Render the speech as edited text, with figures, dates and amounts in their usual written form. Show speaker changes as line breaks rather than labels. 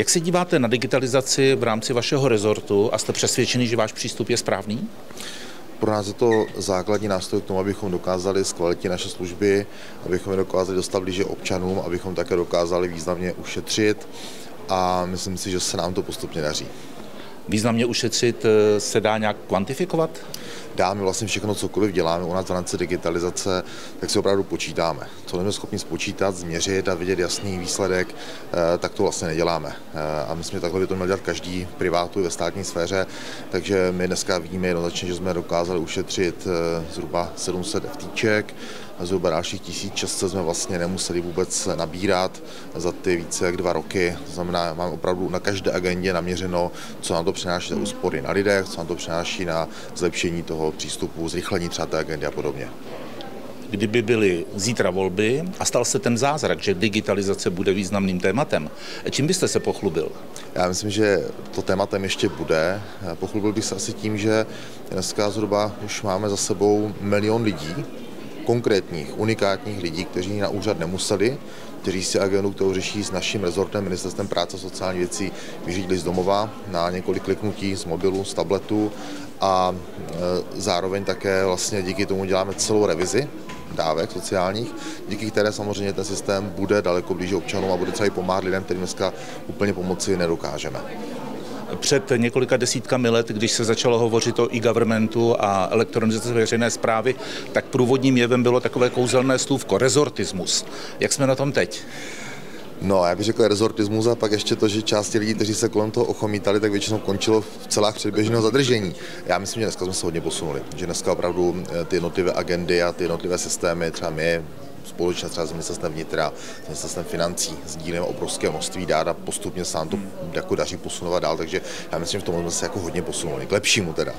Jak se díváte na digitalizaci v rámci vašeho rezortu a jste přesvědčený, že váš přístup je správný?
Pro nás je to základní nástroj k tomu, abychom dokázali zkvalitnit naše služby, abychom je dokázali dostat blíže občanům, abychom také dokázali významně ušetřit a myslím si, že se nám to postupně daří.
Významně ušetřit se dá nějak kvantifikovat?
Dáme vlastně všechno, cokoliv děláme u nás v rámci digitalizace, tak si opravdu počítáme. Co nejsme schopni spočítat, změřit a vidět jasný výsledek, tak to vlastně neděláme. A myslím, že takhle by to měl dělat každý privátu i ve státní sféře, takže my dneska víme jednoznačně, že jsme dokázali ušetřit zhruba 700 FTček, zhruba dalších 1600 jsme vlastně nemuseli vůbec nabírat za ty více jak 2 roky. To znamená, máme opravdu na každé agendě naměřeno, co nám to přináší za úspory na lidech, co nám to přináší na zlepšení toho přístupu, zrychlení třeba té agendy a podobně.
Kdyby byly zítra volby a stal se ten zázrak, že digitalizace bude významným tématem, čím byste se pochlubil?
Já myslím, že to tématem ještě bude. Pochlubil bych se asi tím, že dneska zhruba už máme za sebou 1 milion lidí, konkrétních, unikátních lidí, kteří na úřad nemuseli, kteří si agendu, kterou řeší s naším rezortem, Ministerstvem práce a sociálních věcí, vyřídili z domova na několik kliknutí z mobilu, z tabletu a zároveň také vlastně díky tomu děláme celou revizi dávek sociálních, díky které samozřejmě ten systém bude daleko blíže občanům a bude třeba i pomáhat lidem, kterým dneska úplně pomoci nedokážeme.
Před několika desítkami let, když se začalo hovořit o e-governmentu a elektronizaci veřejné správy, tak průvodním jevem bylo takové kouzelné slůvko rezortismus. Jak jsme na tom teď?
No, já bych řekl rezortismus a pak ještě to, že části lidí, kteří se kolem toho ochomítali, tak většinou končilo v celách předběžného zadržení. Já myslím, že dneska jsme se hodně posunuli, že dneska opravdu ty jednotlivé agendy a ty jednotlivé systémy, třeba my, společně třeba s Ministerstvem vnitra, s Ministerstvem financí, sdílíme obrovské množství dát a postupně se nám to jako daří posunovat dál, takže já myslím, že v tom jsme se jako hodně posunuli, k lepšímu teda.